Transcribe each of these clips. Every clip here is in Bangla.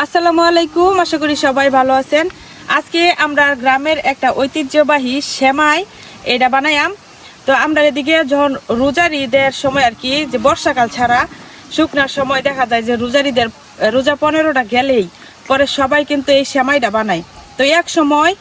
আসসালামু আলাইকুম, আশা করি সবাই ভালো আছেন। আজকে আমরা গ্রামের একটা ঐতিহ্যবাহী সেমাই এটা বানাইলাম। তো আমরা এদিকে যখন রোজার ঈদের সময় আর কি, যে বর্ষাকাল ছাড়া শুকনার সময় দেখা যায় যে রোজার ঈদের রোজা 15টা গেলেই পরে সবাই কিন্তু এই সেমাইটা বানায়। তো এক সময়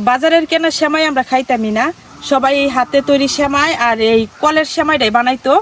বাজারের কেনা সেমাই আমরা খাইতামই না, সবাই এই হাতে তৈরি সেমাই আর এই কলের সেমাইটাই বানাইতো।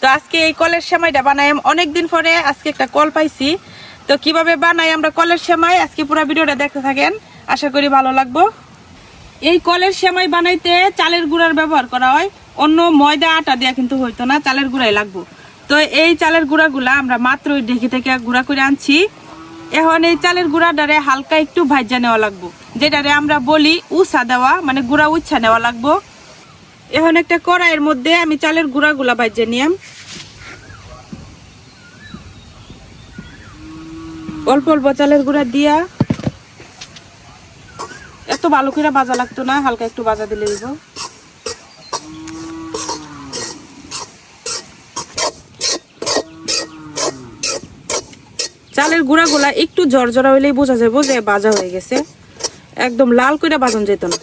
তো আজকে এই কলের সেমাইটা বানাই অনেকদিন পরে, আজকে একটা কল পাইছি। তো কিভাবে বানাই আমরা কলের সেমাই, আজকে পুরো ভিডিওটা দেখতে থাকেন, আশা করি ভালো লাগবে। এই কলের সেমাই বানাইতে চালের গুঁড়ার ব্যবহার করা হয়, অন্য ময়দা আটা দেওয়া কিন্তু হইতো না, চালের গুঁড়াই লাগবো। তো এই চালের গুঁড়াগুলা আমরা মাত্র ঢেকি থেকে গুঁড়া করে আনছি। এখন এই চালের গুঁড়াটারে হালকা একটু ভাজা নেওয়া লাগবো, যেটারে আমরা বলি উছা দেওয়া, মানে গুঁড়া উচ্ছা নেওয়া লাগবো। এখন একটা কড়াইয়ের মধ্যে আমি চালের গুঁড়াগুলা ভাজা নিলাম। অল্প অল্প চালের গুঁড়া দিয়া, এত ভালো করে ভাজা লাগতো না, হালকা একটু ভাজা দিলে দিব। চালের গুঁড়াগুলা একটু ঝরঝরা হইলেই বোঝা যাবে যে ভাজা হয়ে গেছে, একদম লাল করে ভাজন যেত না।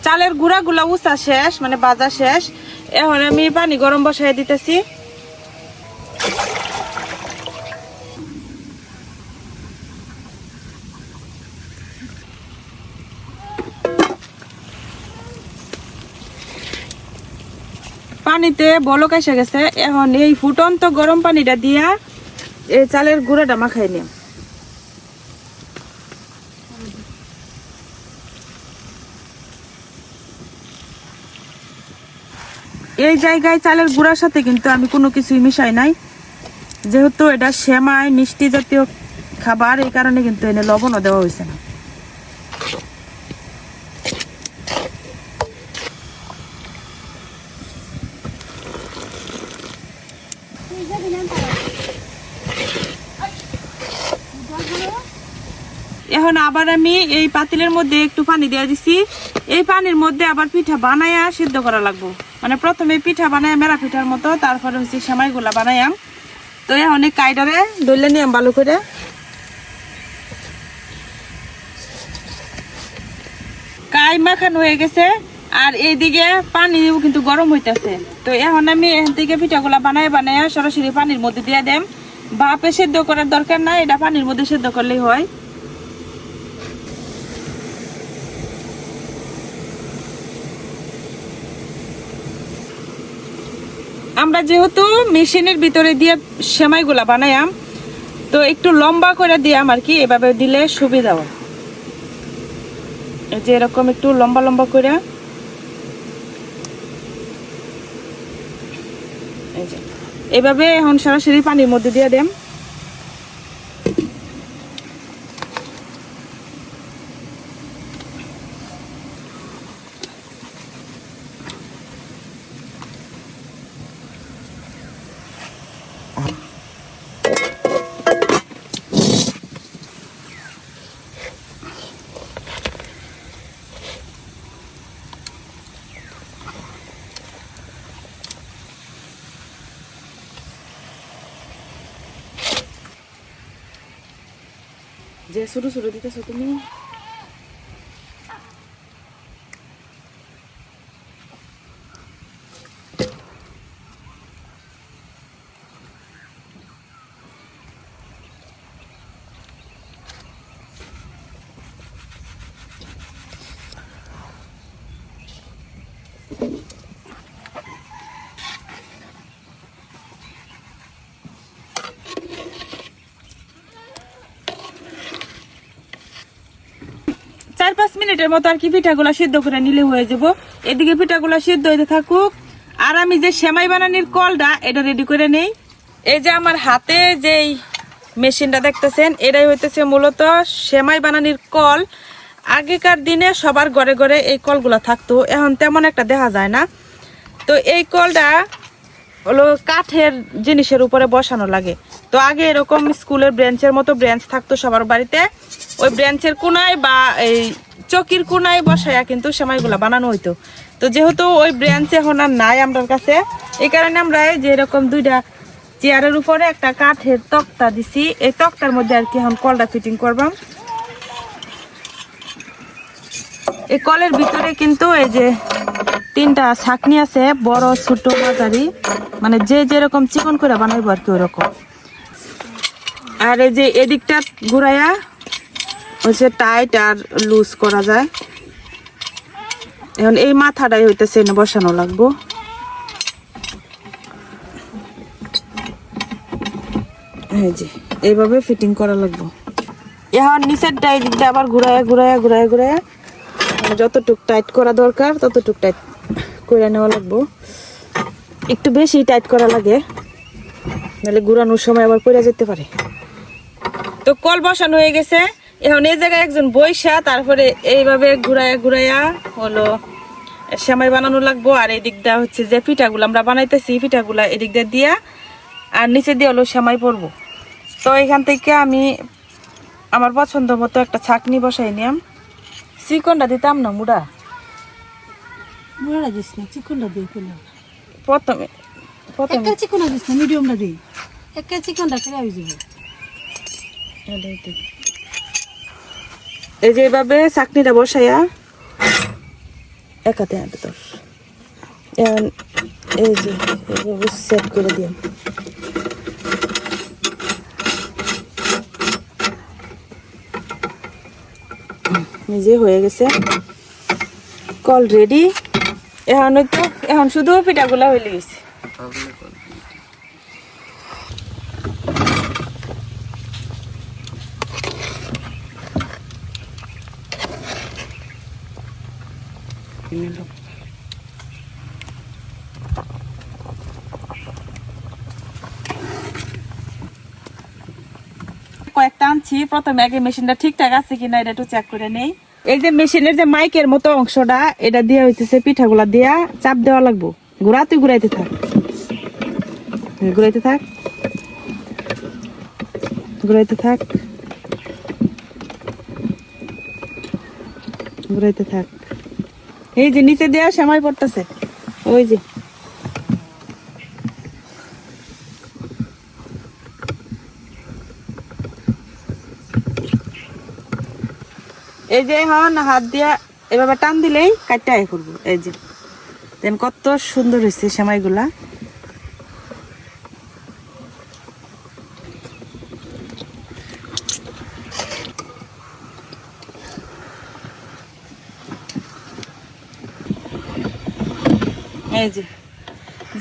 চালের গুঁড়াগুলা উচা শেষ, মানে ভাজা শেষ। এখন আমি পানি গরম বসাই দিতেছি। পানিতে বলক এসে গেছে, এখন এই ফুটন্ত গরম পানিটা দিয়া এই চালের গুঁড়াটা মাখাই নিই। এই জায়গায় চালের গুঁড়ার সাথে কিন্তু আমি কোনো কিছুই মিশাই নাই, যেহেতু এটা সেমাই মিষ্টি জাতীয় খাবার, এই কারণে কিন্তু এনে লবণও দেওয়া হয়েছে না। এখন আবার আমি এই পাতিলের মধ্যে একটু পানি দিয়ে দিছি। এই পানির মধ্যে আবার পিঠা বানায়া সিদ্ধ করা লাগবো, মানে প্রথমে পিঠা বানায় মেরা পিঠার মতো, তারপরে হচ্ছে সেমাইগুলা বানায়াম। তো অনেক কাইডারে দইলে নিয়াম ভালো করে। কাই মাখানো হয়ে গেছে, আর এইদিকে পানিও কিন্তু গরম হইতেছে। তো এখন আমি এখান থেকে পিঠাগুলা বানায় বানায় সরাসরি পানির মধ্যে দিয়ে দেম। ভাপে সেদ্ধ করার দরকার নাই, এটা পানির মধ্যে সেদ্ধ করলেই হয়। আমরা যেহেতু মেশিনের ভিতরে দিয়ে সেমাইগুলা বানায়াম, তো একটু লম্বা করে দিয়াম আর কি, এভাবে দিলে সুবিধা হয়। যে এরকম একটু লম্বা লম্বা করে, এভাবে এখন সরাসরি পানির মধ্যে দিয়ে দেম। যে ছোট ছোট দিতেছো তুমি, 4-5 মিনিটের মতো আর কি পিঠাগুলা সিদ্ধ করে নিলে হয়ে যাব। এদিকে পিঠাগুলা সিদ্ধ হইতে থাকুক আর আমি যে সেমাই বানানির কলটা এটা রেডি করে নেই। এই যে আমার হাতে যেই মেশিনটা দেখতেছেন এটাই হইতেছে মূলত সেমাই বানানির কল। আগেকার দিনে সবার ঘরে ঘরে এই কলগুলা থাকতো, এখন তেমন একটা দেখা যায় না। তো এই কলটা হলো কাঠের জিনিসের উপরে বসানো লাগে। তো আগে এরকম স্কুলের ব্রেঞ্চের মতো ব্রেঞ্চ থাকতো সবার বাড়িতে, ওই ব্রেঞ্চের কোনায় বা এই চকির কোনায় বসায়া কিন্তু সেমাইগুলা বানানো হইতো। তো যেহেতু ওই ব্রেঞ্চ এখন আর নাই আমার কাছে, এই কারণে আমরা যে এরকম 2টা চেয়ারের উপরে একটা কাঠের তক্তা দিছি, এই তক্তার মধ্যে আর কি এখন কলটা ফিটিং করবাম। এই কলের ভিতরে কিন্তু এই যে 3টা ছাকনি আছে, বড় ছোট মাঝারি, মানে যে যেরকম চিকন করে বানাইবো আর কি ওরকম। আর এই যে এদিকটা ঘুরাইয়া হচ্ছে টাইট আর লুজ করা যায়। এখন এই মাথাটাই হইতেছে এনে বসানো লাগবো। এই যে এইভাবে ফিটিং করা লাগবো। এখন নিচেরটা এই দিকটা আবার ঘুরাইয়া ঘুরাইয়া ঘুরাইয়া ঘুরাইয়া যতটুক টাইট করা দরকার ততটুক টাইট করে নেওয়া লাগবো। একটু বেশি টাইট করা লাগে, নাহলে ঘুরানোর সময় আবার পড়ে যেতে পারে। তো কল বসানো হয়ে গেছে, এখন এই জায়গায় একজন বইসা তারপরে এইভাবে ঘুরাইয়া ঘুরাইয়া হলো সেমাই বানানো লাগবো। আর এই দিকটা হচ্ছে যে পিঠাগুলো আমরা বানাইতেছি পিঠাগুলা এদিক দিয়ে দিয়া আর নিচে দিয়ে হলো সেমাই পড়বো। তো এখান থেকে আমি আমার পছন্দ মতো একটা ছাকনি বসাই নিলাম। চিকনটা দিতাম না মুড়া মুড়া দিস না, চিকনটা দিই ফেলে। প্রথমে একটা চিকনটা দিস না, মিডিয়ামটা দিই। একটা চিকনটা করে আই যাব। এই যে এইভাবে চাকনিটা বসাইয়া একাতে আনতে তোর এই যে এইভাবে সেট করে দিই। নিজে হয়ে গেছে কল রেডি। এখন শুধু পিঠাগুলা হইলে গেছে। কয়েকটা আনছি, প্রথমে আগে মেশিনটা ঠিকঠাক আছে কিনা এটা একটু চেক করে নেই। এই যে মেশিনের যে মাইকের মতো অংশটা এটা দিয়ে হইতেছে পিঠাগুলা দিয়া চাপ দেওয়া লাগবো। তুই ঘুরাইতে থাক, ঘুরাইতে থাক, ঘুরাইতে থাক, ঘুরাইতে থাক। এই যে নিচে দেওয়া সেমাই পড়তেছে, ওই যে এই যে এখন হাত দিয়া এভাবে টান দিলেই কাটটা আয় করবো। এই যে দেন কত সুন্দর হয়েছে সেমাইগুলা। এই যে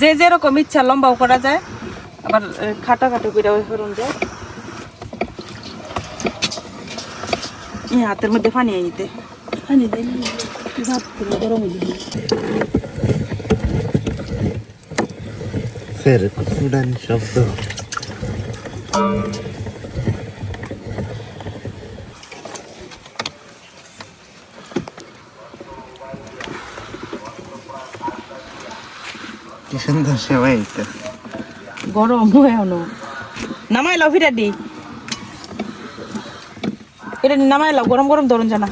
যে যেরকম ইচ্ছা লম্বাও করা যায়, আবার খাটা খাটো করে করুন যায়। হাতের মধ্যে পানি আইতে পানি দেই ভাত করে গরম হয়ে যাবে। ফের উড়ান শব্দ। কি সুন্দর সেমাই এটা। গরম হয় এখনো। নামাই লাও ফিরা দি, এটা নামাই লাও, গরম গরম ধরুন জানা।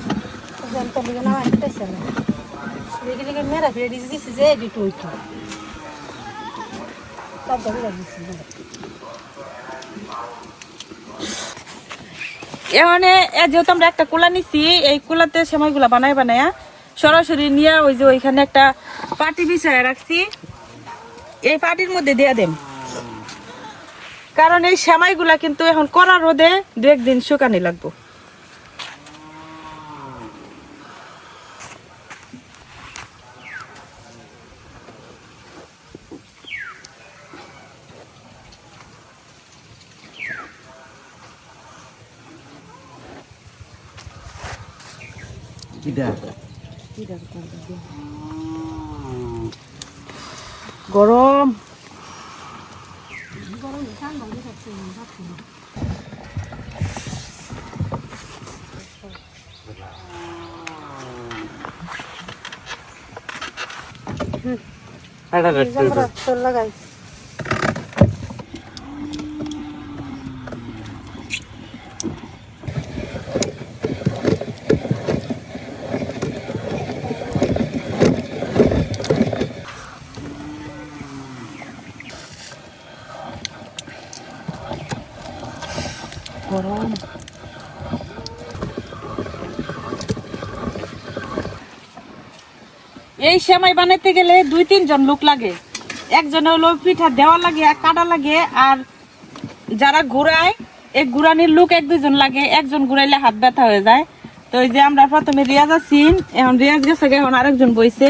মেরা ফিরে দিছি যে এডিট হইতো। এখানে যেহেতু আমরা একটা কুলা নিছি, এই কুলাতে সেমাইগুলা বানাই বানায়া সরাসরি নিয়ে ওই যে ওইখানে একটা পাটি বিছায় রাখছি, এই পাটির মধ্যে দিয়ে দেন। কারণ এই সেমাইগুলা কিন্তু এখন কড়া রোদে 2-1 দিন শুকানি লাগবো। গরম লাগাই গরম এই সেমাই বানাইতে গেলে 2-3 জন লোক লাগে একজনে হলো পিঠা দেওয়া লাগে আর কাটা লাগে আর যারা ঘুরায় এই ঘুরানির লোক 1-2 জন লাগে একজন ঘুরাইলে হাত ব্যথা হয়ে যায় তো এই যে আমরা প্রথমে রিয়াজ আছি এখন রিয়াজ গেছে এখন আরেকজন বইছে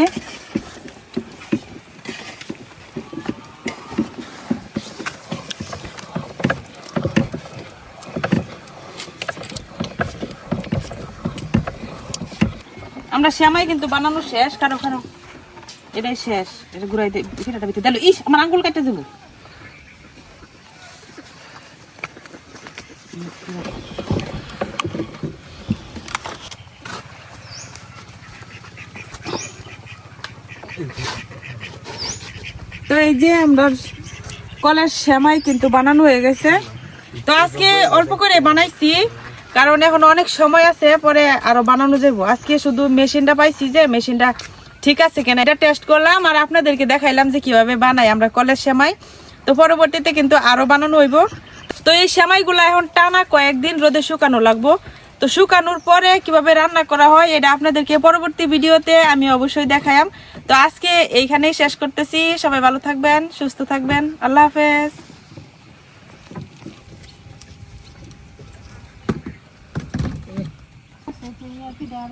আমরা সেমাই কিন্তু বানানো শেষ কারো কারো এটাই শেষ এটা ঘুরাই দে পিঠাটা ভিতরে দিল ইস আমার আঙ্গুল কেটে দেবো তো এই যে আমরা কলের সেমাই কিন্তু বানানো হয়ে গেছে তো আজকে অল্প করে বানাইছি কারণ এখন অনেক সময় আছে পরে আরো বানানো যাবো আজকে শুধু মেশিনটা পাইছি যে মেশিনটা ঠিক আছে কিনা এটা টেস্ট করলাম আর আপনাদেরকে দেখাইলাম যে কিভাবে বানাই আমরা কলের সেমাই তো পরবর্তীতে কিন্তু আরো বানানো হইব তো এই সেমাইগুলো এখন টানা কয়েকদিন রোদে শুকানো লাগবো তো শুকানোর পরে কিভাবে রান্না করা হয় এটা আপনাদেরকে পরবর্তী ভিডিওতে আমি অবশ্যই দেখাইম তো আজকে এইখানেই শেষ করতেছি সবাই ভালো থাকবেন সুস্থ থাকবেন আল্লাহ হাফেজ আর